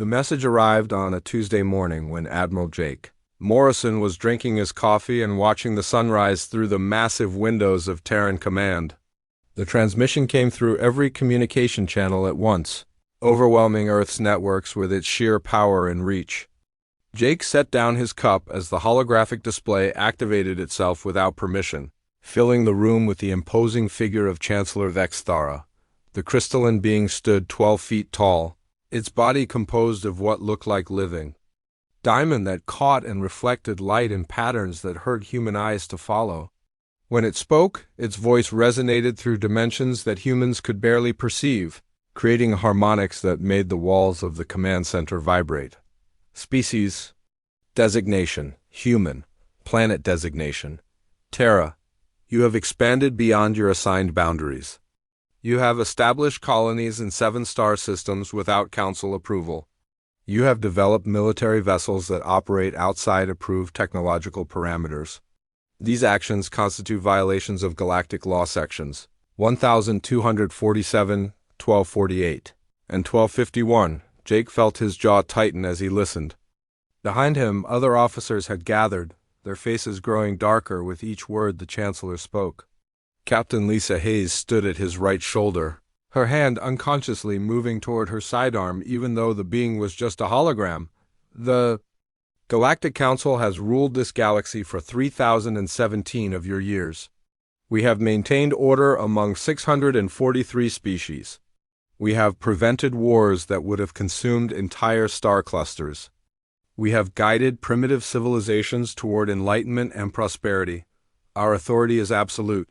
The message arrived on a Tuesday morning when Admiral Jake Morrison was drinking his coffee and watching the sunrise through the massive windows of Terran Command. The transmission came through every communication channel at once, overwhelming Earth's networks with its sheer power and reach. Jake set down his cup as the holographic display activated itself without permission, filling the room with the imposing figure of Chancellor Vexthara. The crystalline being stood 12 feet tall, its body composed of what looked like living diamond that caught and reflected light in patterns that hurt human eyes to follow. When it spoke, its voice resonated through dimensions that humans could barely perceive, creating harmonics that made the walls of the command center vibrate. Species designation: human. Planet designation: Terra. You have expanded beyond your assigned boundaries. You have established colonies in 7 star systems without council approval. You have developed military vessels that operate outside approved technological parameters. These actions constitute violations of Galactic Law Sections 1247, 1248, and 1251. Jake felt his jaw tighten as he listened. Behind him, other officers had gathered, their faces growing darker with each word the Chancellor spoke. Captain Lisa Hayes stood at his right shoulder, her hand unconsciously moving toward her sidearm even though the being was just a hologram. The Galactic Council has ruled this galaxy for 3,017 of your years. We have maintained order among 643 species. We have prevented wars that would have consumed entire star clusters. We have guided primitive civilizations toward enlightenment and prosperity. Our authority is absolute.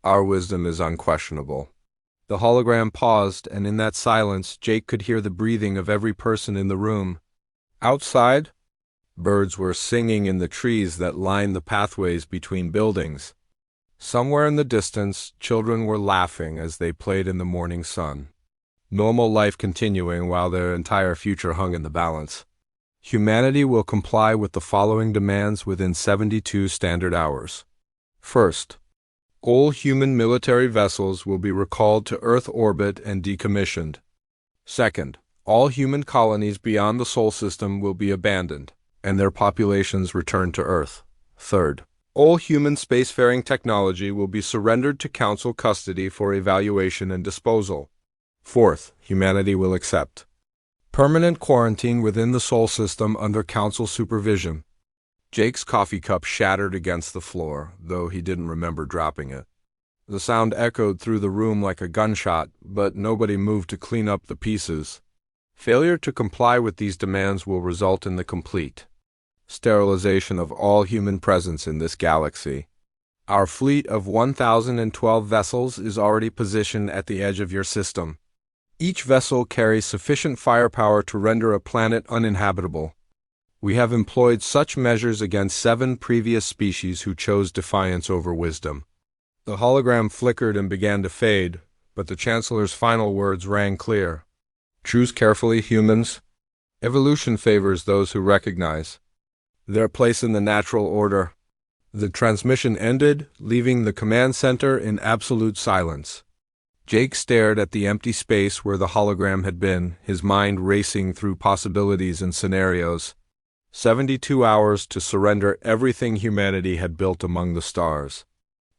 Our wisdom is unquestionable. The hologram paused, and in that silence, Jake could hear the breathing of every person in the room. Outside, birds were singing in the trees that lined the pathways between buildings. Somewhere in the distance, children were laughing as they played in the morning sun. Normal life continuing while their entire future hung in the balance. Humanity will comply with the following demands within 72 standard hours. First, all human military vessels will be recalled to Earth orbit and decommissioned. Second, all human colonies beyond the Sol system will be abandoned, and their populations returned to Earth. Third, all human spacefaring technology will be surrendered to Council custody for evaluation and disposal. Fourth, humanity will accept permanent quarantine within the Sol system under Council supervision. Jake's coffee cup shattered against the floor, though he didn't remember dropping it. The sound echoed through the room like a gunshot, but nobody moved to clean up the pieces. Failure to comply with these demands will result in the complete sterilization of all human presence in this galaxy. Our fleet of 1,012 vessels is already positioned at the edge of your system. Each vessel carries sufficient firepower to render a planet uninhabitable. We have employed such measures against 7 previous species who chose defiance over wisdom. The hologram flickered and began to fade, but the Chancellor's final words rang clear. Choose carefully, humans. Evolution favors those who recognize their place in the natural order. The transmission ended, leaving the command center in absolute silence. Jake stared at the empty space where the hologram had been, his mind racing through possibilities and scenarios. 72 hours to surrender everything humanity had built among the stars.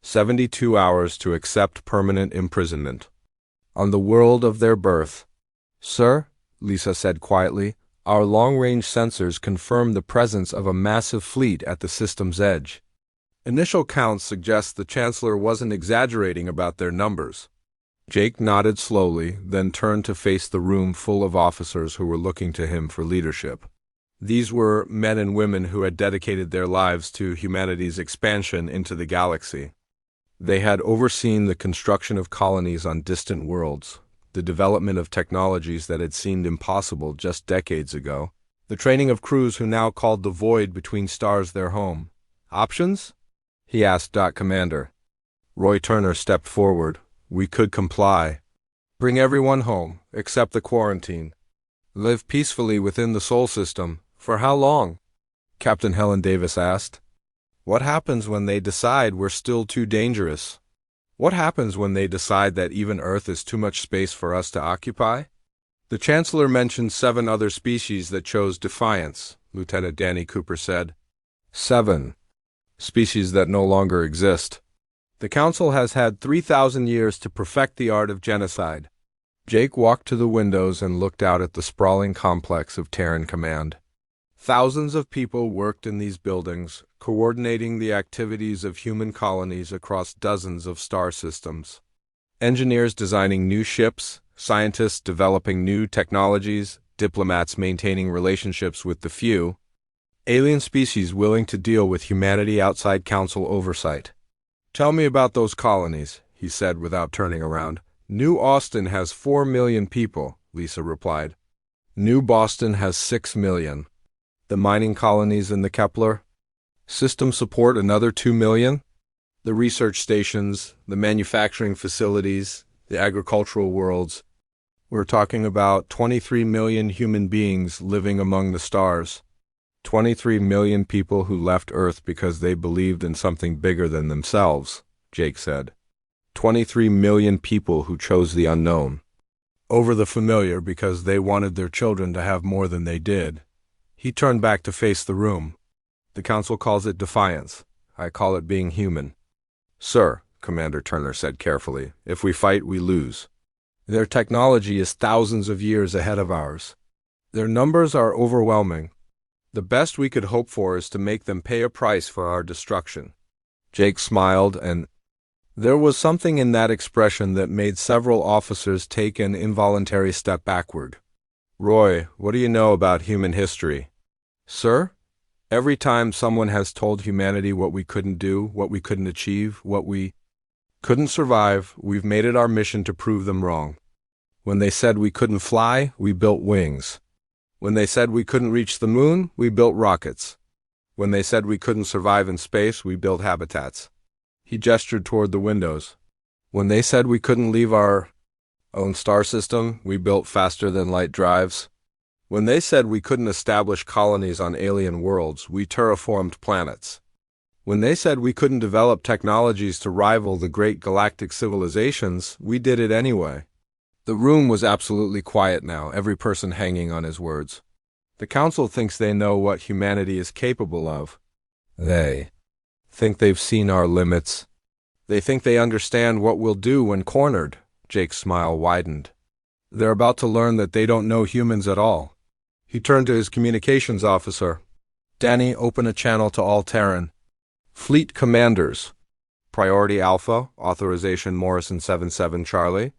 72 hours to accept permanent imprisonment on the world of their birth. Sir, Lisa said quietly, our long-range sensors confirm the presence of a massive fleet at the system's edge. Initial counts suggest the Chancellor wasn't exaggerating about their numbers. Jake nodded slowly, then turned to face the room full of officers who were looking to him for leadership. These were men and women who had dedicated their lives to humanity's expansion into the galaxy. They had overseen the construction of colonies on distant worlds, the development of technologies that had seemed impossible just decades ago, the training of crews who now called the void between stars their home. Options? He asked Commander. Roy Turner stepped forward. We could comply. Bring everyone home, except the quarantine. Live peacefully within the Sol system. For how long? Captain Helen Davis asked. What happens when they decide we're still too dangerous? What happens when they decide that even Earth is too much space for us to occupy? The Chancellor mentioned 7 other species that chose defiance, Lieutenant Danny Cooper said. 7 species that no longer exist. The Council has had 3,000 years to perfect the art of genocide. Jake walked to the windows and looked out at the sprawling complex of Terran Command. Thousands of people worked in these buildings, coordinating the activities of human colonies across dozens of star systems. Engineers designing new ships, scientists developing new technologies, diplomats maintaining relationships with the few, alien species willing to deal with humanity outside Council oversight. "Tell me about those colonies," he said without turning around. "New Austin has 4 million people," Lisa replied. "New Boston has 6 million. The mining colonies in the Kepler system support another 2 million. The research stations, the manufacturing facilities, the agricultural worlds. We're talking about 23 million human beings living among the stars. 23 million people who left Earth because they believed in something bigger than themselves," Jake said. 23 million people who chose the unknown over the familiar because they wanted their children to have more than they did. He turned back to face the room. "The Council calls it defiance. I call it being human." "Sir," Commander Turner said carefully, "if we fight, we lose. Their technology is thousands of years ahead of ours. Their numbers are overwhelming. The best we could hope for is to make them pay a price for our destruction." Jake smiled, and there was something in that expression that made several officers take an involuntary step backward. "Roy, what do you know about human history?" "Sir? Every time someone has told humanity what we couldn't do, what we couldn't achieve, what we couldn't survive, we've made it our mission to prove them wrong. When they said we couldn't fly, we built wings. When they said we couldn't reach the moon, we built rockets. When they said we couldn't survive in space, we built habitats." He gestured toward the windows. "When they said we couldn't leave our own star system, we built faster-than-light drives. When they said we couldn't establish colonies on alien worlds, we terraformed planets. When they said we couldn't develop technologies to rival the great galactic civilizations, we did it anyway." The room was absolutely quiet now, every person hanging on his words. "The Council thinks they know what humanity is capable of. They think they've seen our limits. They think they understand what we'll do when cornered." Jake's smile widened. "They're about to learn that they don't know humans at all." He turned to his communications officer. "Danny, open a channel to all Terran fleet commanders. Priority Alpha, authorization Morrison 77 Charlie.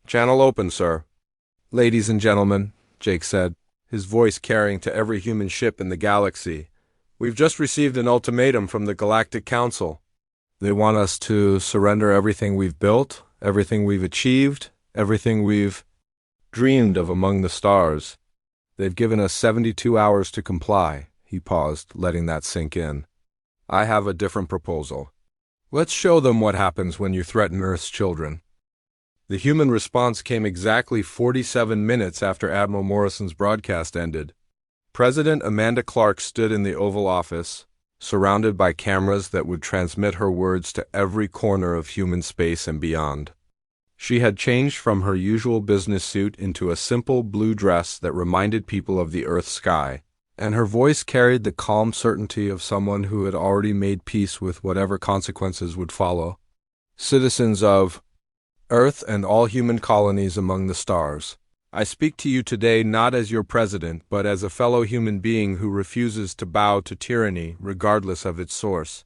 Channel open, sir." "Ladies and gentlemen," Jake said, his voice carrying to every human ship in the galaxy, "we've just received an ultimatum from the Galactic Council. They want us to surrender everything we've built, everything we've achieved, everything we've dreamed of among the stars. They've given us 72 hours to comply." He paused, letting that sink in. "I have a different proposal. Let's show them what happens when you threaten Earth's children." The human response came exactly 47 minutes after Admiral Morrison's broadcast ended. President Amanda Clark stood in the Oval Office, surrounded by cameras that would transmit her words to every corner of human space and beyond. She had changed from her usual business suit into a simple blue dress that reminded people of the Earth sky, and her voice carried the calm certainty of someone who had already made peace with whatever consequences would follow. "Citizens of Earth and all human colonies among the stars, I speak to you today not as your president, but as a fellow human being who refuses to bow to tyranny regardless of its source.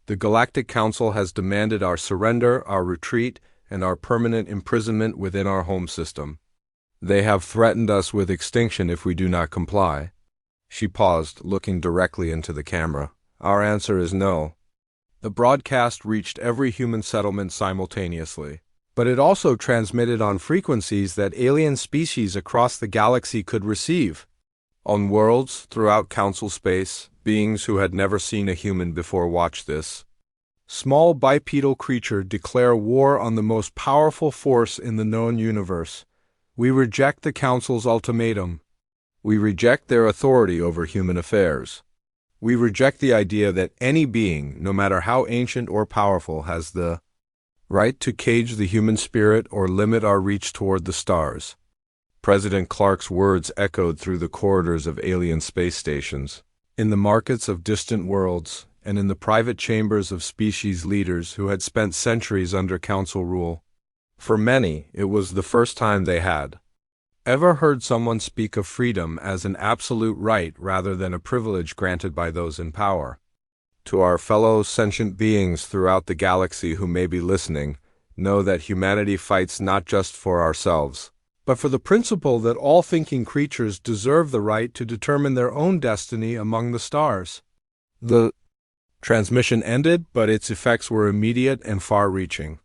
The Galactic Council has demanded our surrender, our retreat, and our permanent imprisonment within our home system. They have threatened us with extinction if we do not comply." She paused, looking directly into the camera. "Our answer is no." The broadcast reached every human settlement simultaneously, but it also transmitted on frequencies that alien species across the galaxy could receive. On worlds throughout Council space, beings who had never seen a human before watched this small bipedal creature declare war on the most powerful force in the known universe. "We reject the Council's ultimatum. We reject their authority over human affairs. We reject the idea that any being, no matter how ancient or powerful, has the right to cage the human spirit or limit our reach toward the stars. President Clark's words echoed through the corridors of alien space stations, in the markets of distant worlds, and in the private chambers of species leaders who had spent centuries under council rule. For many, it was the first time they had ever heard someone speak of freedom as an absolute right rather than a privilege granted by those in power. To our fellow sentient beings throughout the galaxy who may be listening, know that humanity fights not just for ourselves, but for the principle that all thinking creatures deserve the right to determine their own destiny among the stars. The transmission ended, but its effects were immediate and far-reaching.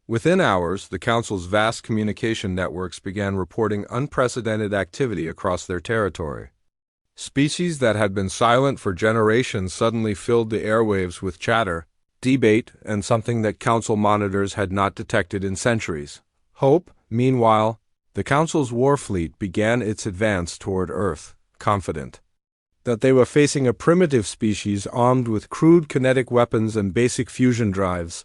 Within hours, the Council's vast communication networks began reporting unprecedented activity across their territory. Species that had been silent for generations suddenly filled the airwaves with chatter, debate, and something that Council monitors had not detected in centuries. Hope. Meanwhile, the Council's war fleet began its advance toward Earth, confident that they were facing a primitive species armed with crude kinetic weapons and basic fusion drives.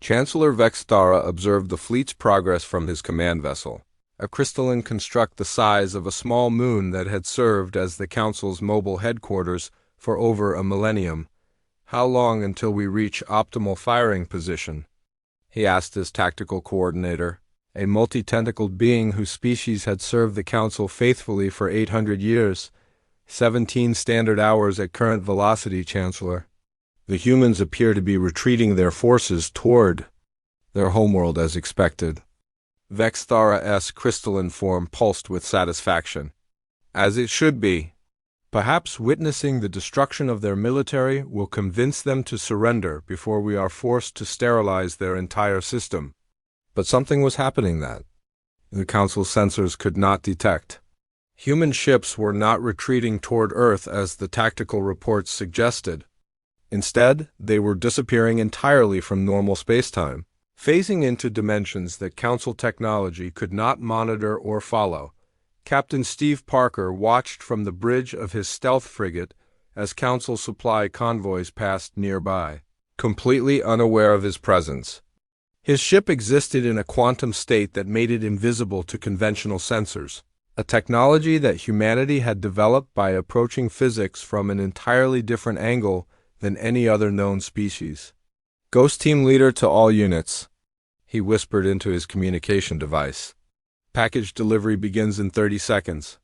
Chancellor Vextara observed the fleet's progress from his command vessel, a crystalline construct the size of a small moon that had served as the Council's mobile headquarters for over a millennium. "How long until we reach optimal firing position?" he asked his tactical coordinator, a multi-tentacled being whose species had served the Council faithfully for 800 years. 17 standard hours at current velocity, Chancellor. The humans appear to be retreating their forces toward their homeworld as expected. Vexthara's crystalline form pulsed with satisfaction. As it should be. Perhaps witnessing the destruction of their military will convince them to surrender before we are forced to sterilize their entire system. But something was happening that the Council's sensors could not detect. Human ships were not retreating toward Earth as the tactical reports suggested. Instead, they were disappearing entirely from normal spacetime, phasing into dimensions that Council technology could not monitor or follow. Captain Steve Parker watched from the bridge of his stealth frigate as Council supply convoys passed nearby, completely unaware of his presence. His ship existed in a quantum state that made it invisible to conventional sensors, a technology that humanity had developed by approaching physics from an entirely different angle than any other known species. "Ghost Team Leader to all units," he whispered into his communication device. "Package delivery begins in 30 seconds.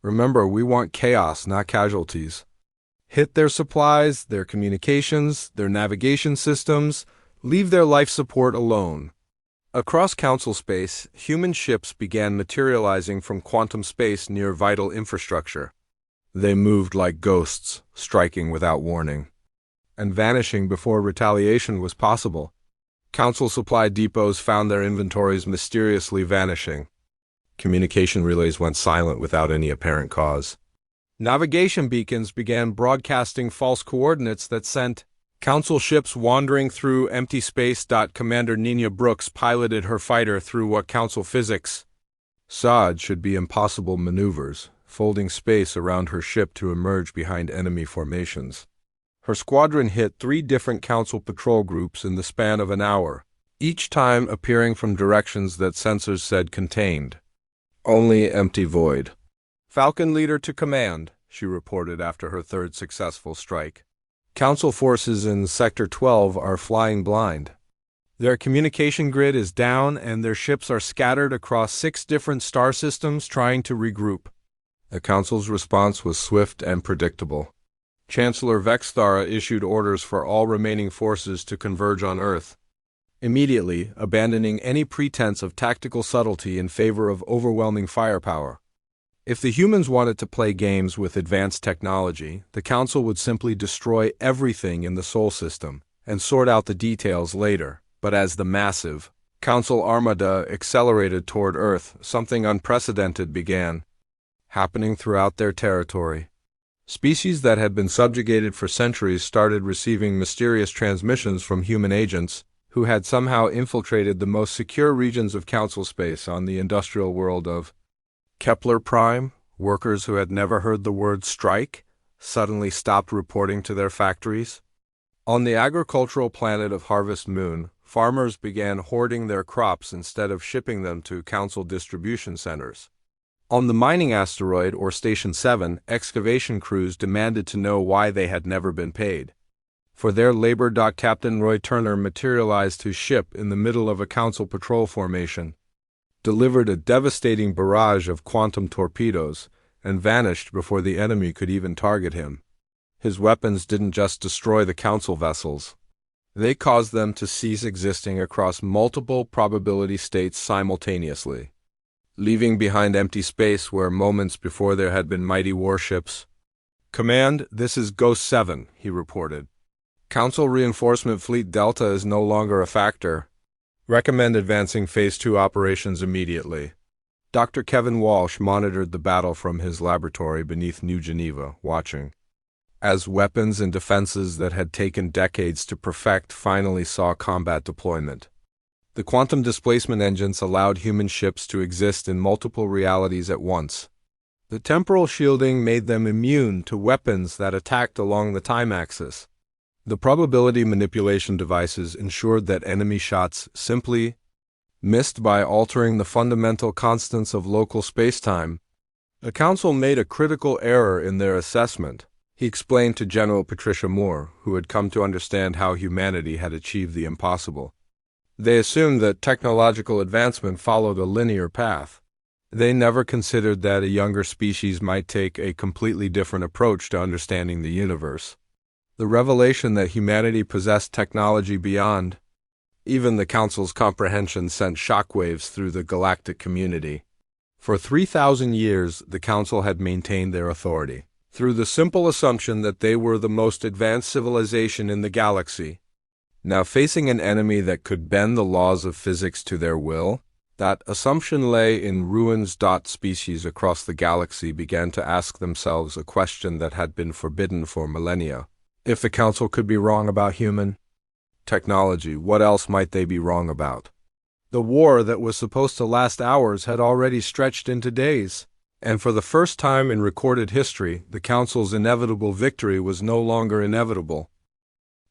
Remember, we want chaos, not casualties. Hit their supplies, their communications, their navigation systems. Leave their life support alone." Across Council space, human ships began materializing from quantum space near vital infrastructure. They moved like ghosts, striking without warning, and vanishing before retaliation was possible. Council supply depots found their inventories mysteriously vanishing. Communication relays went silent without any apparent cause. Navigation beacons began broadcasting false coordinates that sent Council ships wandering through empty space. Commander Nina Brooks piloted her fighter through what Council physics said should be impossible maneuvers, folding space around her ship to emerge behind enemy formations. Her squadron hit 3 different Council patrol groups in the span of an hour, each time appearing from directions that sensors said contained only empty void. "Falcon Leader to command," she reported after her 3rd successful strike. "Council forces in Sector 12 are flying blind. Their communication grid is down and their ships are scattered across 6 different star systems trying to regroup." The Council's response was swift and predictable. Chancellor Vexthara issued orders for all remaining forces to converge on Earth, immediately abandoning any pretense of tactical subtlety in favor of overwhelming firepower. If the humans wanted to play games with advanced technology, the Council would simply destroy everything in the Sol system and sort out the details later. But as the massive Council armada accelerated toward Earth, something unprecedented began happening throughout their territory. Species that had been subjugated for centuries started receiving mysterious transmissions from human agents who had somehow infiltrated the most secure regions of Council space on the industrial world of Kepler Prime. Workers who had never heard the word strike suddenly stopped reporting to their factories. On the agricultural planet of Harvest Moon, farmers began hoarding their crops instead of shipping them to Council distribution centers. On the mining asteroid, or Station 7, excavation crews demanded to know why they had never been paid. For their labor, Captain Roy Turner materialized his ship in the middle of a council patrol formation, delivered a devastating barrage of quantum torpedoes, and vanished before the enemy could even target him. His weapons didn't just destroy the council vessels. They caused them to cease existing across multiple probability states simultaneously, leaving behind empty space where moments before there had been mighty warships. "Command, this is Ghost 7, he reported. "Council Reinforcement Fleet Delta is no longer a factor. Recommend advancing Phase 2 operations immediately." Dr. Kevin Walsh monitored the battle from his laboratory beneath New Geneva, watching as weapons and defenses that had taken decades to perfect finally saw combat deployment. The quantum displacement engines allowed human ships to exist in multiple realities at once. The temporal shielding made them immune to weapons that attacked along the time axis. The probability manipulation devices ensured that enemy shots simply missed by altering the fundamental constants of local spacetime. The Council made a critical error in their assessment, he explained to General Patricia Moore, who had come to understand how humanity had achieved the impossible. They assumed that technological advancement followed a linear path. They never considered that a younger species might take a completely different approach to understanding the universe. The revelation that humanity possessed technology beyond even the Council's comprehension sent shockwaves through the galactic community. For 3,000 years, the Council had maintained their authority through the simple assumption that they were the most advanced civilization in the galaxy. Now, facing an enemy that could bend the laws of physics to their will, that assumption lay in ruins. Species across the galaxy began to ask themselves a question that had been forbidden for millennia. If the Council could be wrong about human technology, what else might they be wrong about? The war that was supposed to last hours had already stretched into days, and for the first time in recorded history, the Council's inevitable victory was no longer inevitable.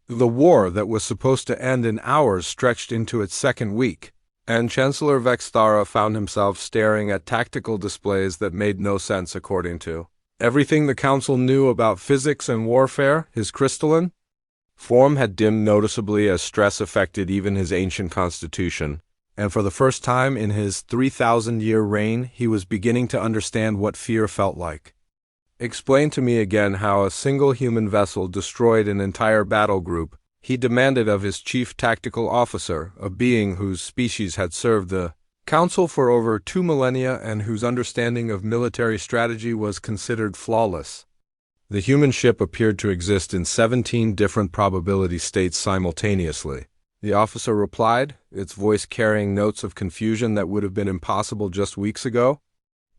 The war that was supposed to end in hours stretched into its second week, and Chancellor Vexthara found himself staring at tactical displays that made no sense according to everything the Council knew about physics and warfare. His crystalline form had dimmed noticeably as stress affected even his ancient constitution, and for the first time in his 3,000-year reign, he was beginning to understand what fear felt like. "Explain to me again how a single human vessel destroyed an entire battle group," he demanded of his chief tactical officer, a being whose species had served the Council for over 2 millennia and whose understanding of military strategy was considered flawless. The human ship appeared to exist in 17 different probability states simultaneously. The officer replied, its voice carrying notes of confusion that would have been impossible just weeks ago.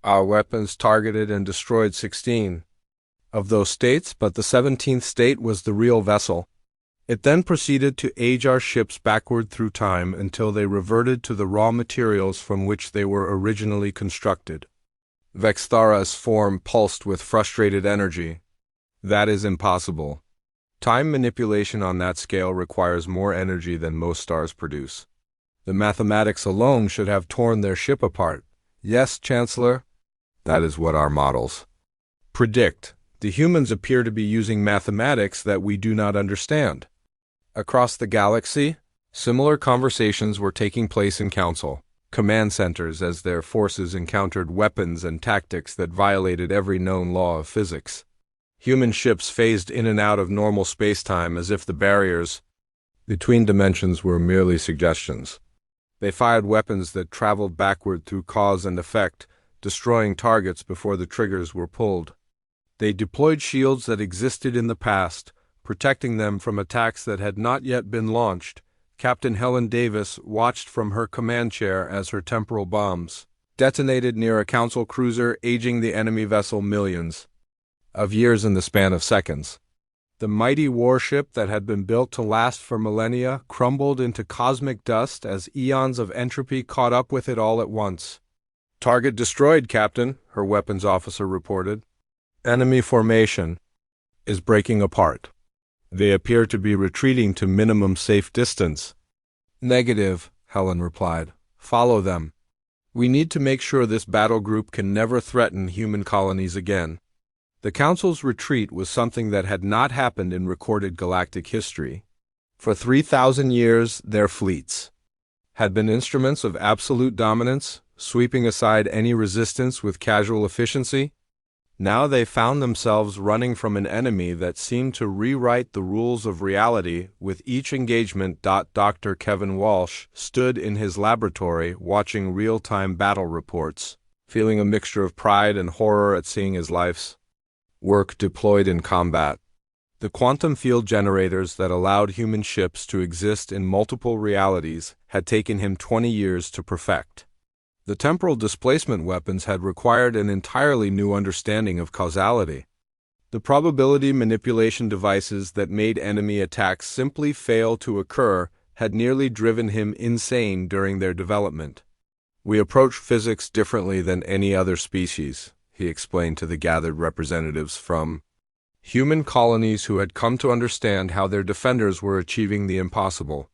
"Our weapons targeted and destroyed 16 of those states, but the 17th state was the real vessel. It then proceeded to age our ships backward through time until they reverted to the raw materials from which they were originally constructed." Vexthara's form pulsed with frustrated energy. "That is impossible. Time manipulation on that scale requires more energy than most stars produce. The mathematics alone should have torn their ship apart." "Yes, Chancellor. That is what our models predict. The humans appear to be using mathematics that we do not understand." Across the galaxy, similar conversations were taking place in Council command centers as their forces encountered weapons and tactics that violated every known law of physics. Human ships phased in and out of normal spacetime as if the barriers between dimensions were merely suggestions. They fired weapons that traveled backward through cause and effect, destroying targets before the triggers were pulled. They deployed shields that existed in the past, protecting them from attacks that had not yet been launched. Captain Helen Davis watched from her command chair as her temporal bombs detonated near a Council cruiser, aging the enemy vessel millions of years in the span of seconds. The mighty warship that had been built to last for millennia crumbled into cosmic dust as eons of entropy caught up with it all at once. "Target destroyed, Captain," her weapons officer reported. "Enemy formation is breaking apart. They appear to be retreating to minimum safe distance." "Negative," Helen replied. "Follow them." We need to make sure this battle group can never threaten human colonies again. The Council's retreat was something that had not happened in recorded galactic history. For 3,000 years, their fleets had been instruments of absolute dominance, sweeping aside any resistance with casual efficiency. Now they found themselves running from an enemy that seemed to rewrite the rules of reality with each engagement. Dr. Kevin Walsh stood in his laboratory watching real-time battle reports, feeling a mixture of pride and horror at seeing his life's work deployed in combat. The quantum field generators that allowed human ships to exist in multiple realities had taken him 20 years to perfect. The temporal displacement weapons had required an entirely new understanding of causality. The probability manipulation devices that made enemy attacks simply fail to occur had nearly driven him insane during their development. "We approach physics differently than any other species," he explained to the gathered representatives from human colonies who had come to understand how their defenders were achieving the impossible.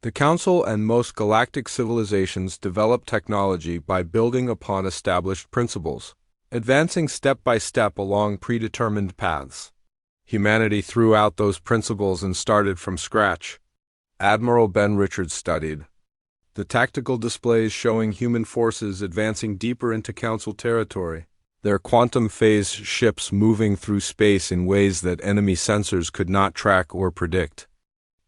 The Council and most galactic civilizations develop technology by building upon established principles, advancing step by step along predetermined paths. Humanity threw out those principles and started from scratch. Admiral Ben Richards studied the tactical displays showing human forces advancing deeper into Council territory, their quantum phase ships moving through space in ways that enemy sensors could not track or predict.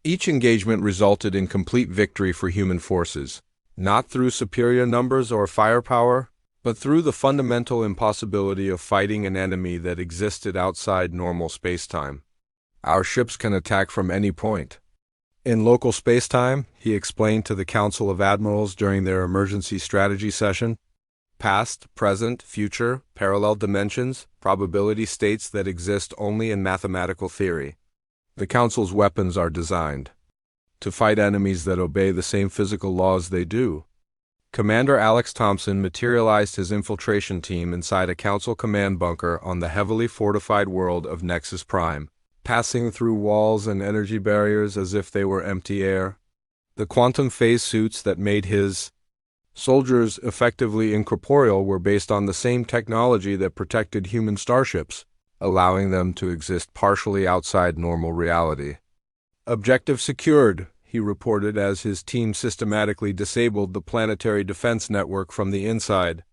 Each engagement resulted in complete victory for human forces, not through superior numbers or firepower, but through the fundamental impossibility of fighting an enemy that existed outside normal spacetime. "Our ships can attack from any point in local spacetime," he explained to the Council of Admirals during their emergency strategy session. "Past, present, future, parallel dimensions, probability states that exist only in mathematical theory. The Council's weapons are designed to fight enemies that obey the same physical laws they do." Commander Alex Thompson materialized his infiltration team inside a Council command bunker on the heavily fortified world of Nexus Prime, passing through walls and energy barriers as if they were empty air. The quantum phase suits that made his soldiers effectively incorporeal were based on the same technology that protected human starships, allowing them to exist partially outside normal reality. "Objective secured," he reported as his team systematically disabled the planetary defense network from the inside.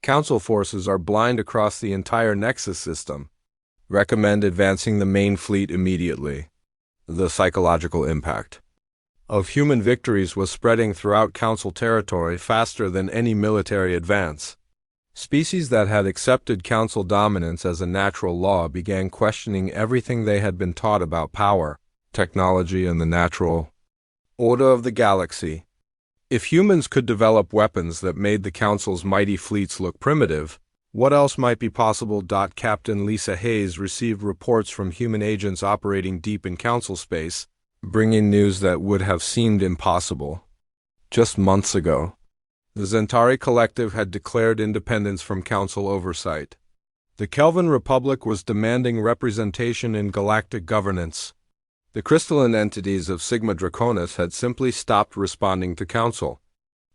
"Council forces are blind across the entire Nexus system. Recommend advancing the main fleet immediately." The psychological impact of human victories was spreading throughout Council territory faster than any military advance. Species that had accepted Council dominance as a natural law began questioning everything they had been taught about power, technology, and the natural order of the galaxy. If humans could develop weapons that made the Council's mighty fleets look primitive, what else might be possible? Captain Lisa Hayes received reports from human agents operating deep in Council space, bringing news that would have seemed impossible just months ago. The Zentari Collective had declared independence from Council oversight. The Kelvin Republic was demanding representation in galactic governance. The crystalline entities of Sigma Draconis had simply stopped responding to Council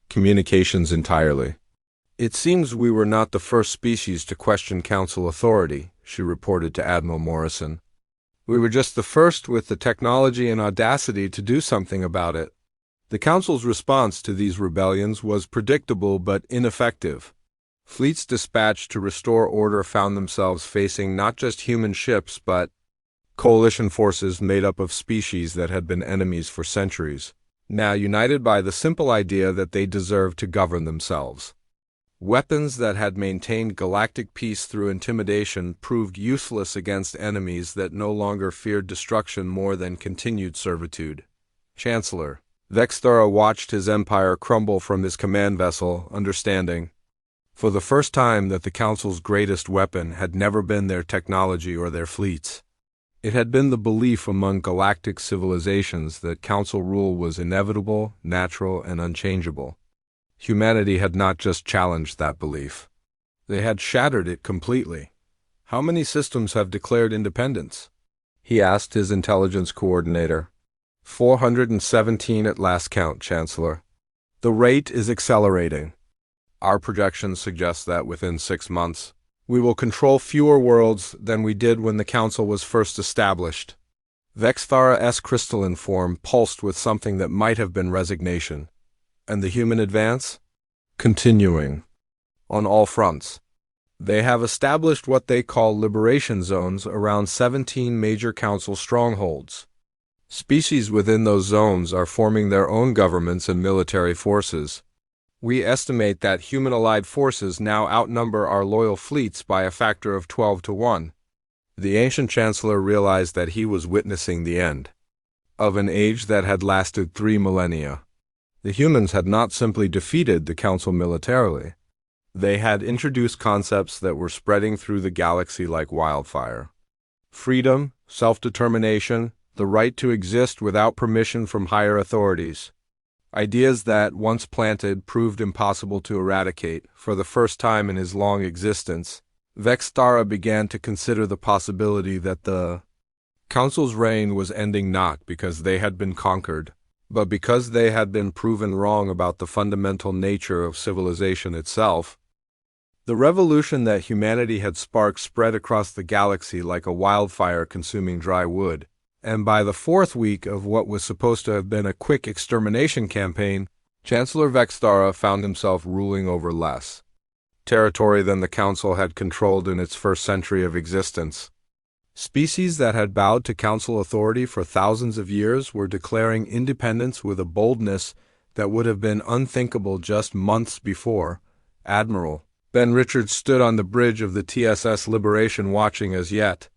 communications entirely. "It seems we were not the first species to question Council authority," she reported to Admiral Morrison. "We were just the first with the technology and audacity to do something about it." The Council's response to these rebellions was predictable but ineffective. Fleets dispatched to restore order found themselves facing not just human ships but coalition forces made up of species that had been enemies for centuries, now united by the simple idea that they deserved to govern themselves. Weapons that had maintained galactic peace through intimidation proved useless against enemies that no longer feared destruction more than continued servitude. Chancellor Vexthara watched his empire crumble from his command vessel, understanding, for the first time, that the Council's greatest weapon had never been their technology or their fleets. It had been the belief among galactic civilizations that Council rule was inevitable, natural, and unchangeable. Humanity had not just challenged that belief. They had shattered it completely. "How many systems have declared independence?" he asked his intelligence coordinator. 417 at last count, Chancellor. The rate is accelerating. Our projections suggest that within 6 months, we will control fewer worlds than we did when the Council was first established. Vexthara's crystalline form pulsed with something that might have been resignation. And the human advance? Continuing. On all fronts. They have established what they call liberation zones around 17 major Council strongholds. Species within those zones are forming their own governments and military forces. We estimate that human allied forces now outnumber our loyal fleets by a factor of 12 to 1. The ancient chancellor realized that he was witnessing the end of an age that had lasted 3 millennia. The humans had not simply defeated the Council militarily. They had introduced concepts that were spreading through the galaxy like wildfire. Freedom, self-determination, the right to exist without permission from higher authorities. Ideas that, once planted, proved impossible to eradicate. For the first time in his long existence, Vexthara began to consider the possibility that the Council's reign was ending not because they had been conquered, but because they had been proven wrong about the fundamental nature of civilization itself. The revolution that humanity had sparked spread across the galaxy like a wildfire consuming dry wood. And by the 4th week of what was supposed to have been a quick extermination campaign, Chancellor Vexthara found himself ruling over less territory than the Council had controlled in its first century of existence. Species that had bowed to Council authority for thousands of years were declaring independence with a boldness that would have been unthinkable just months before. Admiral Ben Richards stood on the bridge of the TSS Liberation watching as yet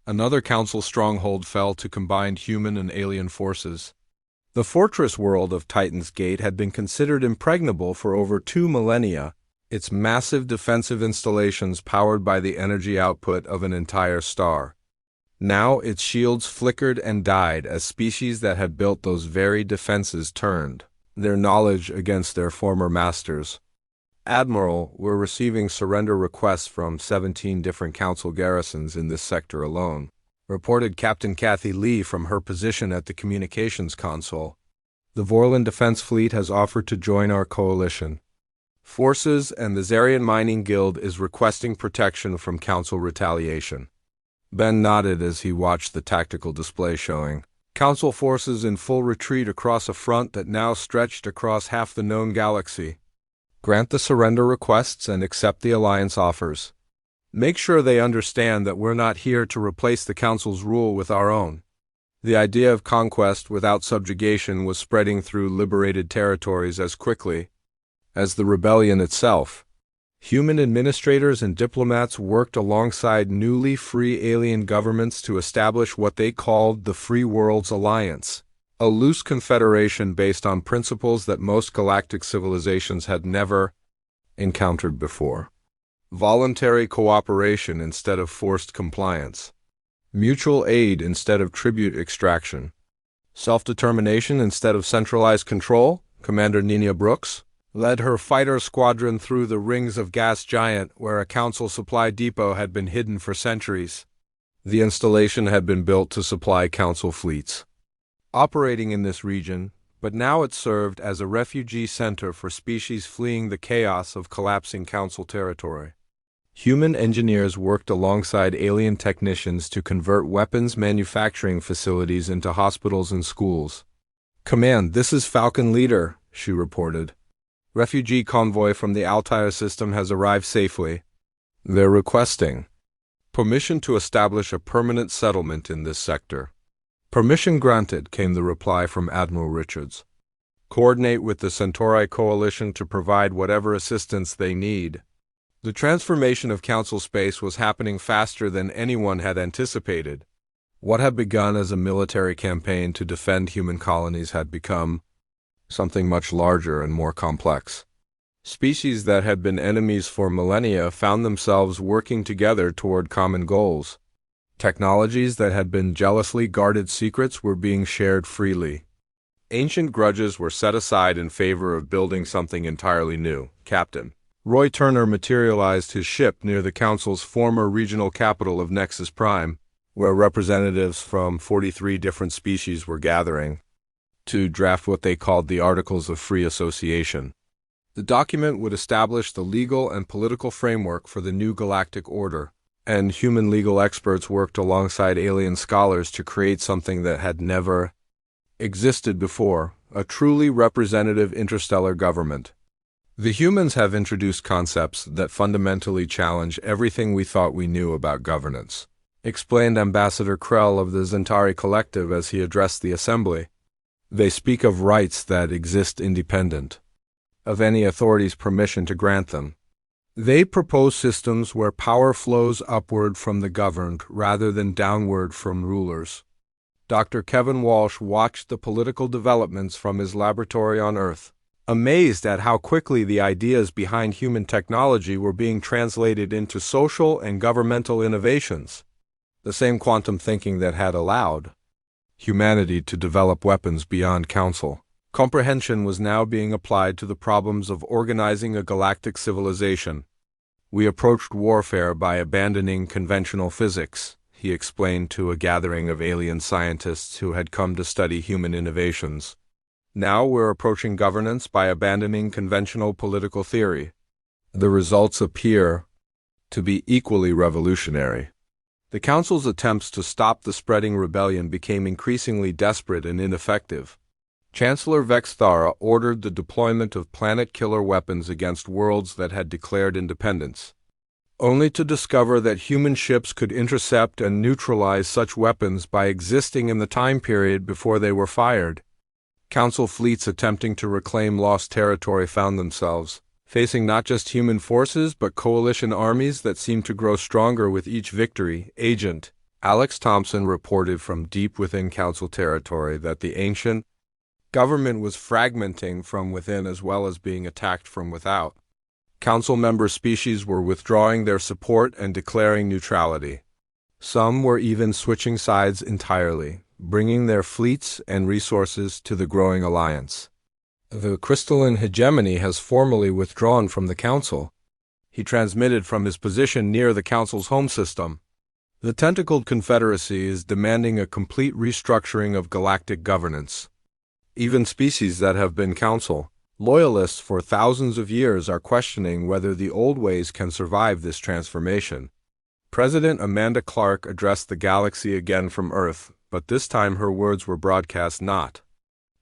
another Council stronghold fell to combined human and alien forces. The fortress world of Titan's Gate had been considered impregnable for over 2 millennia, its massive defensive installations powered by the energy output of an entire star. Now its shields flickered and died as species that had built those very defenses turned their knowledge against their former masters. Admiral, we're receiving surrender requests from 17 different Council garrisons in this sector alone, reported Captain Kathy Lee from her position at the communications console. The Vorlon Defense Fleet has offered to join our coalition forces, and the Zarian Mining Guild is requesting protection from Council retaliation. Ben nodded as he watched the tactical display showing Council forces in full retreat across a front that now stretched across half the known galaxy. Grant the surrender requests and accept the alliance offers. Make sure they understand that we're not here to replace the Council's rule with our own. The idea of conquest without subjugation was spreading through liberated territories as quickly as the rebellion itself. Human administrators and diplomats worked alongside newly free alien governments to establish what they called the Free Worlds Alliance, a loose confederation based on principles that most galactic civilizations had never encountered before. Voluntary cooperation instead of forced compliance. Mutual aid instead of tribute extraction. Self-determination instead of centralized control. Commander Nina Brooks led her fighter squadron through the rings of Gas Giant where a Council supply depot had been hidden for centuries. The installation had been built to supply Council fleets operating in this region, but now it served as a refugee center for species fleeing the chaos of collapsing Council territory. Human engineers worked alongside alien technicians to convert weapons manufacturing facilities into hospitals and schools. "Command, this is Falcon Leader," she reported. "Refugee convoy from the Altair system has arrived safely. They're requesting permission to establish a permanent settlement in this sector." "Permission granted," came the reply from Admiral Richards. "Coordinate with the Centauri Coalition to provide whatever assistance they need." The transformation of Council space was happening faster than anyone had anticipated. What had begun as a military campaign to defend human colonies had become something much larger and more complex. Species that had been enemies for millennia found themselves working together toward common goals. Technologies that had been jealously guarded secrets were being shared freely. Ancient grudges were set aside in favor of building something entirely new. Captain Roy Turner materialized his ship near the Council's former regional capital of Nexus Prime, where representatives from 43 different species were gathering to draft what they called the Articles of Free Association. The document would establish the legal and political framework for the new galactic order, and human legal experts worked alongside alien scholars to create something that had never existed before, a truly representative interstellar government. The humans have introduced concepts that fundamentally challenge everything we thought we knew about governance, explained Ambassador Krell of the Zentari Collective as he addressed the assembly. They speak of rights that exist independent of any authority's permission to grant them. They propose systems where power flows upward from the governed rather than downward from rulers. Dr. Kevin Walsh watched the political developments from his laboratory on Earth, amazed at how quickly the ideas behind human technology were being translated into social and governmental innovations. The same quantum thinking that had allowed humanity to develop weapons beyond council comprehension was now being applied to the problems of organizing a galactic civilization. We approached warfare by abandoning conventional physics, he explained to a gathering of alien scientists who had come to study human innovations. Now we're approaching governance by abandoning conventional political theory. The results appear to be equally revolutionary. The Council's attempts to stop the spreading rebellion became increasingly desperate and ineffective. Chancellor Vexthara ordered the deployment of planet-killer weapons against worlds that had declared independence, only to discover that human ships could intercept and neutralize such weapons by existing in the time period before they were fired. Council fleets attempting to reclaim lost territory found themselves facing not just human forces but coalition armies that seemed to grow stronger with each victory. Agent Alex Thompson reported from deep within Council territory that the ancient government was fragmenting from within as well as being attacked from without. Council member species were withdrawing their support and declaring neutrality. Some were even switching sides entirely, bringing their fleets and resources to the growing alliance. The crystalline hegemony has formally withdrawn from the Council. He transmitted from his position near the Council's home system. The tentacled confederacy is demanding a complete restructuring of galactic governance. Even species that have been Council loyalists for thousands of years are questioning whether the old ways can survive this transformation. President Amanda Clark addressed the galaxy again from Earth, but this time her words were broadcast not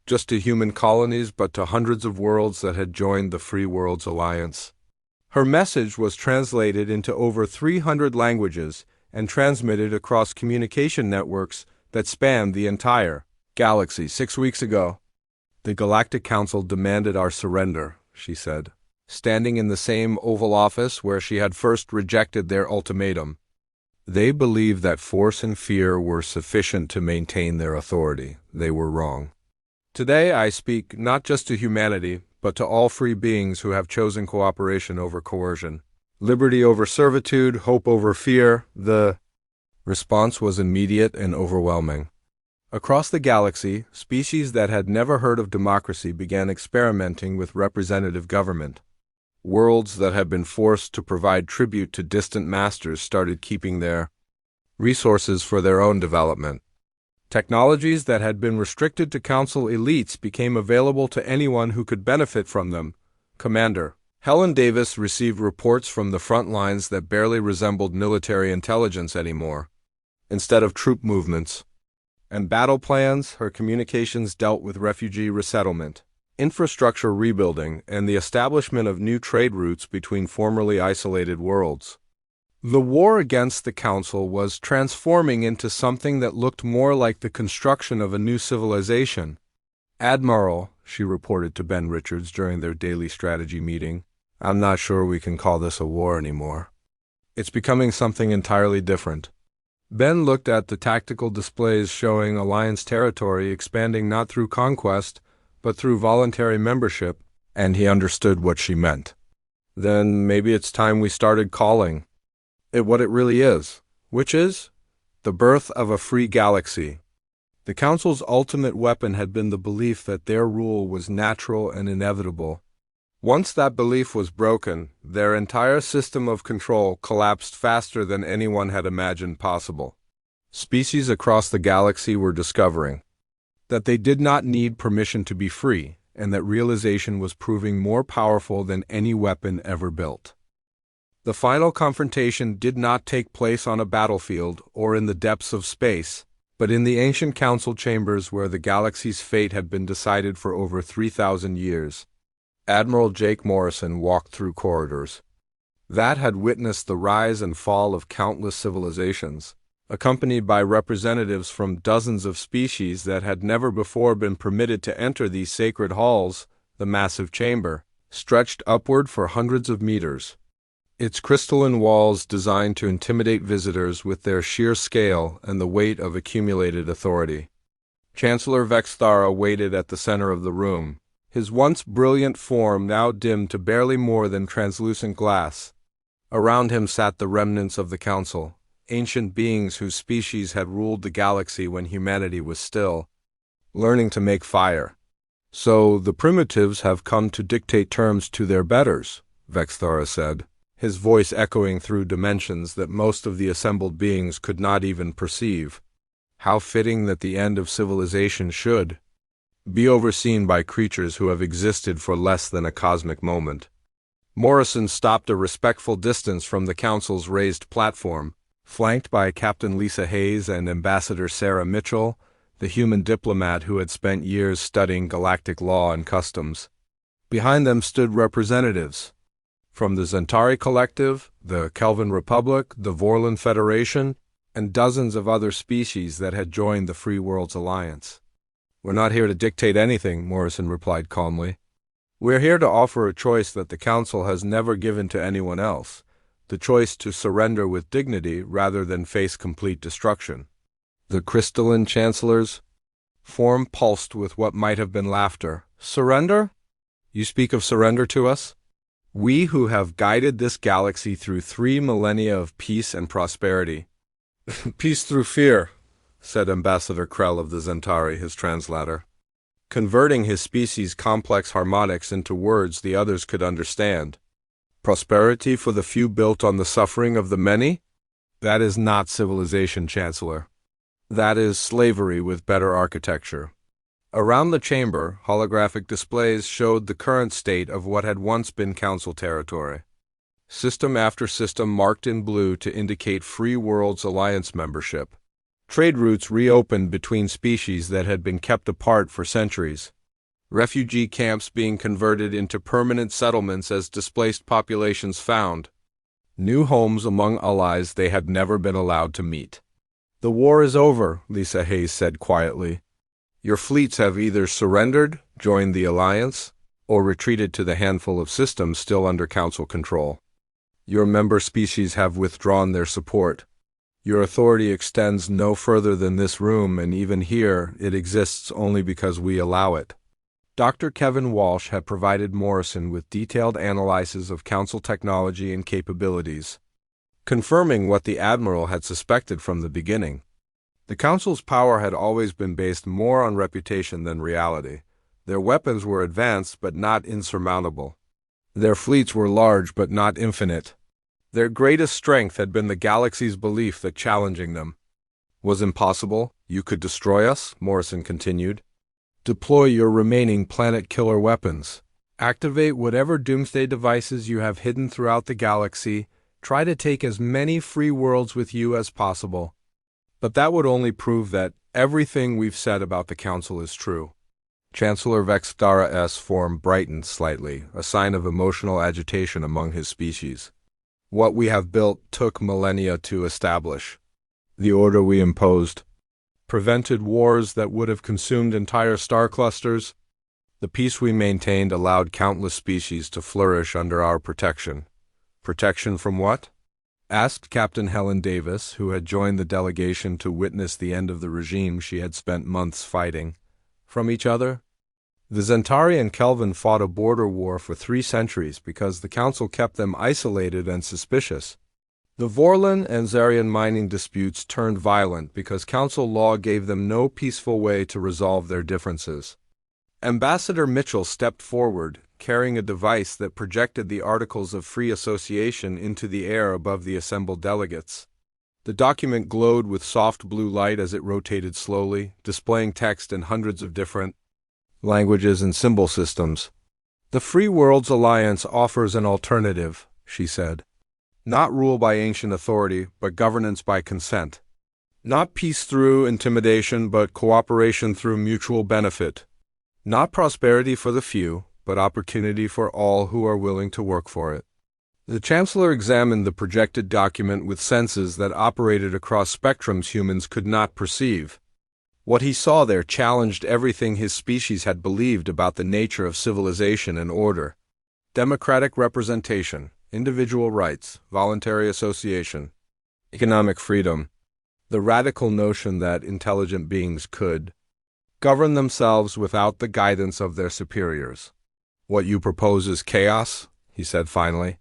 just to human colonies but to hundreds of worlds that had joined the Free Worlds Alliance. Her message was translated into over 300 languages and transmitted across communication networks that spanned the entire galaxy. 6 weeks ago, the Galactic Council demanded our surrender, she said, standing in the same Oval Office where she had first rejected their ultimatum. They believed that force and fear were sufficient to maintain their authority. They were wrong. Today I speak not just to humanity, but to all free beings who have chosen cooperation over coercion, liberty over servitude, hope over fear. The response was immediate and overwhelming. Across the galaxy, species that had never heard of democracy began experimenting with representative government. Worlds that had been forced to provide tribute to distant masters started keeping their resources for their own development. Technologies that had been restricted to Council elites became available to anyone who could benefit from them. Commander Helen Davis received reports from the front lines that barely resembled military intelligence anymore. Instead of troop movements and battle plans, her communications dealt with refugee resettlement, infrastructure rebuilding, and the establishment of new trade routes between formerly isolated worlds. The war against the Council was transforming into something that looked more like the construction of a new civilization. Admiral, she reported to Ben Richards during their daily strategy meeting, I'm not sure we can call this a war anymore. It's becoming something entirely different. Ben looked at the tactical displays showing Alliance territory expanding not through conquest, but through voluntary membership, and he understood what she meant. Then maybe it's time we started calling it what it really is, which is the birth of a free galaxy. The Council's ultimate weapon had been the belief that their rule was natural and inevitable. Once that belief was broken, their entire system of control collapsed faster than anyone had imagined possible. Species across the galaxy were discovering that they did not need permission to be free, and that realization was proving more powerful than any weapon ever built. The final confrontation did not take place on a battlefield or in the depths of space, but in the ancient council chambers where the galaxy's fate had been decided for over 3,000 years. Admiral Jake Morrison walked through corridors that had witnessed the rise and fall of countless civilizations, accompanied by representatives from dozens of species that had never before been permitted to enter these sacred halls. The massive chamber stretched upward for hundreds of meters, its crystalline walls designed to intimidate visitors with their sheer scale and the weight of accumulated authority. Chancellor Vexthara waited at the center of the room, his once brilliant form now dimmed to barely more than translucent glass. Around him sat the remnants of the council, ancient beings whose species had ruled the galaxy when humanity was still learning to make fire. "So the primitives have come to dictate terms to their betters," Vexthara said, his voice echoing through dimensions that most of the assembled beings could not even perceive. How fitting that the end of civilization should be overseen by creatures who have existed for less than a cosmic moment. Morrison stopped a respectful distance from the council's raised platform, flanked by Captain Lisa Hayes and Ambassador Sarah Mitchell, the human diplomat who had spent years studying galactic law and customs. Behind them stood representatives from the Zentari Collective, the Kelvin Republic, the Vorlon Federation, and dozens of other species that had joined the Free Worlds Alliance. "We're not here to dictate anything," Morrison replied calmly. "We're here to offer a choice that the Council has never given to anyone else, the choice to surrender with dignity rather than face complete destruction." The crystalline Chancellor's form pulsed with what might have been laughter. "Surrender? You speak of surrender to us? We who have guided this galaxy through 3 millennia of peace and prosperity." "Peace through fear," said Ambassador Krell of the Zentari, his translator, converting his species' complex harmonics into words the others could understand. "Prosperity for the few built on the suffering of the many? That is not civilization, Chancellor. That is slavery with better architecture." Around the chamber, holographic displays showed the current state of what had once been Council territory. System after system marked in blue to indicate Free Worlds Alliance membership. Trade routes reopened between species that had been kept apart for centuries. Refugee camps being converted into permanent settlements as displaced populations found new homes among allies they had never been allowed to meet. "The war is over," Lisa Hayes said quietly. "Your fleets have either surrendered, joined the Alliance, or retreated to the handful of systems still under Council control. Your member species have withdrawn their support. Your authority extends no further than this room, and even here it exists only because we allow it." Dr. Kevin Walsh had provided Morrison with detailed analyses of Council technology and capabilities, confirming what the Admiral had suspected from the beginning. The Council's power had always been based more on reputation than reality. Their weapons were advanced but not insurmountable. Their fleets were large but not infinite. Their greatest strength had been the galaxy's belief that challenging them was impossible. "You could destroy us," Morrison continued. "Deploy your remaining planet-killer weapons. Activate whatever doomsday devices you have hidden throughout the galaxy. Try to take as many free worlds with you as possible. But that would only prove that everything we've said about the Council is true." Chancellor Vexthara's form brightened slightly, a sign of emotional agitation among his species. "What we have built took millennia to establish. The order we imposed prevented wars that would have consumed entire star clusters. The peace we maintained allowed countless species to flourish under our protection." "Protection from what?" asked Captain Helen Davis, who had joined the delegation to witness the end of the regime she had spent months fighting. "From each other? The Zentari and Kelvin fought a border war for 3 centuries because the Council kept them isolated and suspicious. The Vorlon and Zarian mining disputes turned violent because Council law gave them no peaceful way to resolve their differences." Ambassador Mitchell stepped forward, carrying a device that projected the Articles of Free Association into the air above the assembled delegates. The document glowed with soft blue light as it rotated slowly, displaying text in hundreds of different languages, and symbol systems. The Free Worlds Alliance offers an alternative, she said. Not rule by ancient authority, but governance by consent. Not peace through intimidation, but cooperation through mutual benefit. Not prosperity for the few, but opportunity for all who are willing to work for it. The Chancellor examined the projected document with senses that operated across spectrums humans could not perceive. What he saw there challenged everything his species had believed about the nature of civilization and order. Democratic representation, individual rights, voluntary association, economic freedom. The radical notion that intelligent beings could govern themselves without the guidance of their superiors. What you propose is chaos, he said finally.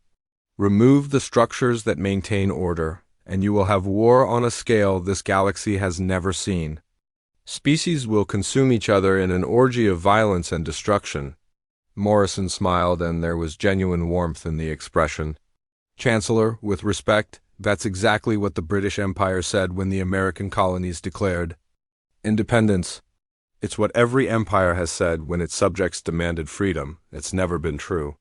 Remove the structures that maintain order, and you will have war on a scale this galaxy has never seen. Species will consume each other in an orgy of violence and destruction. Morrison smiled, and there was genuine warmth in the expression. Chancellor, with respect, that's exactly what the British Empire said when the American colonies declared independence. It's what every empire has said when its subjects demanded freedom. It's never been true.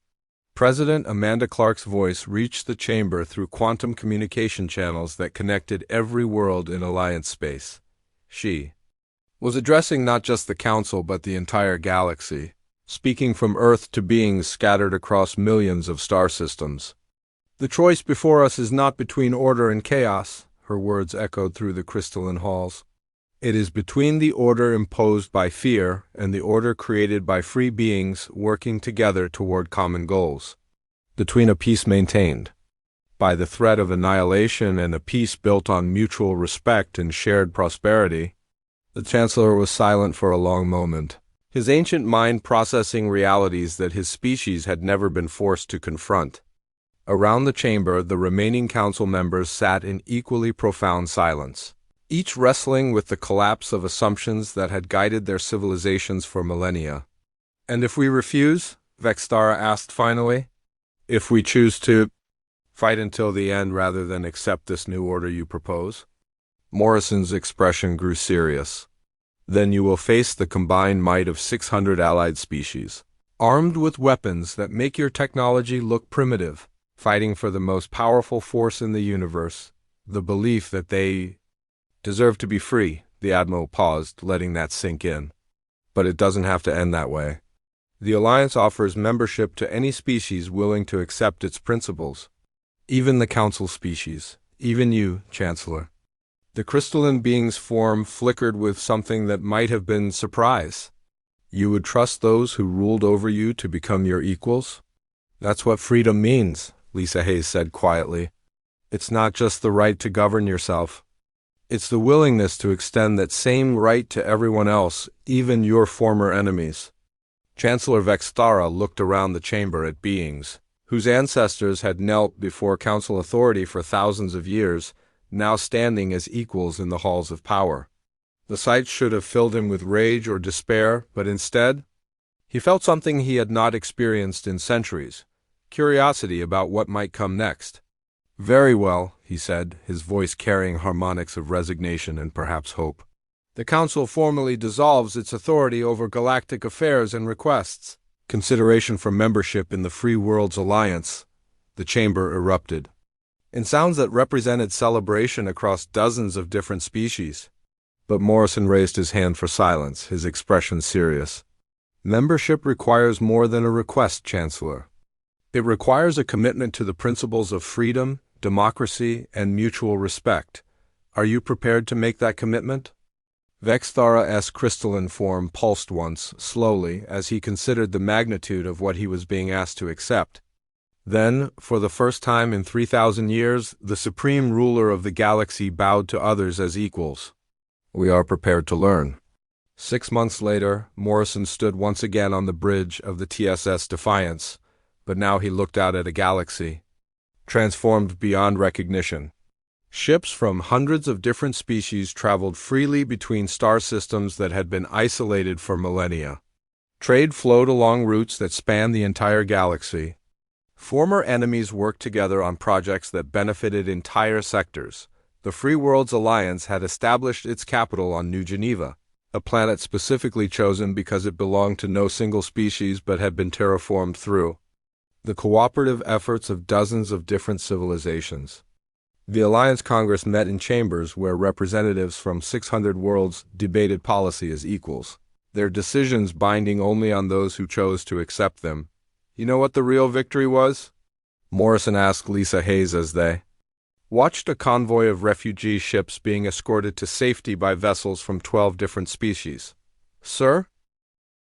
President Amanda Clark's voice reached the chamber through quantum communication channels that connected every world in Alliance space. She was addressing not just the Council but the entire galaxy, speaking from Earth to beings scattered across millions of star systems. The choice before us is not between order and chaos, her words echoed through the crystalline halls. It is between the order imposed by fear and the order created by free beings working together toward common goals. Between a peace maintained by the threat of annihilation and a peace built on mutual respect and shared prosperity. The Chancellor was silent for a long moment, his ancient mind processing realities that his species had never been forced to confront. Around the chamber, the remaining council members sat in equally profound silence, each wrestling with the collapse of assumptions that had guided their civilizations for millennia. "And if we refuse?" Vextara asked finally. "If we choose to fight until the end rather than accept this new order you propose?" Morrison's expression grew serious. "Then you will face the combined might of 600 allied species, armed with weapons that make your technology look primitive, fighting for the most powerful force in the universe, the belief that they deserve to be free." The Admiral paused, letting that sink in. "But it doesn't have to end that way. The Alliance offers membership to any species willing to accept its principles. Even the Council species, even you, Chancellor." The crystalline being's form flickered with something that might have been surprise. "You would trust those who ruled over you to become your equals?" "That's what freedom means," Lisa Hayes said quietly. "It's not just the right to govern yourself. It's the willingness to extend that same right to everyone else, even your former enemies." Chancellor Vextara looked around the chamber at beings whose ancestors had knelt before council authority for thousands of years, now standing as equals in the halls of power. The sight should have filled him with rage or despair, but instead, he felt something he had not experienced in centuries: curiosity about what might come next. "Very well," he said, his voice carrying harmonics of resignation and perhaps hope. "The Council formally dissolves its authority over galactic affairs and requests consideration for membership in the Free Worlds Alliance." The chamber erupted in sounds that represented celebration across dozens of different species. But Morrison raised his hand for silence, his expression serious. "Membership requires more than a request, Chancellor. It requires a commitment to the principles of freedom, democracy, and mutual respect. Are you prepared to make that commitment?" Vexthara's crystalline form pulsed once, slowly, as he considered the magnitude of what he was being asked to accept. Then, for the first time in 3,000 years, the supreme ruler of the galaxy bowed to others as equals. "We are prepared to learn." 6 months later, Morrison stood once again on the bridge of the TSS Defiance, but now he looked out at a galaxy transformed beyond recognition. Ships from hundreds of different species traveled freely between star systems that had been isolated for millennia. Trade flowed along routes that spanned the entire galaxy. Former enemies worked together on projects that benefited entire sectors. The Free Worlds Alliance had established its capital on New Geneva, a planet specifically chosen because it belonged to no single species but had been terraformed through the cooperative efforts of dozens of different civilizations. The Alliance Congress met in chambers where representatives from 600 worlds debated policy as equals, their decisions binding only on those who chose to accept them. You know what the real victory was? Morrison asked Lisa Hayes as they watched a convoy of refugee ships being escorted to safety by vessels from 12 different species. Sir?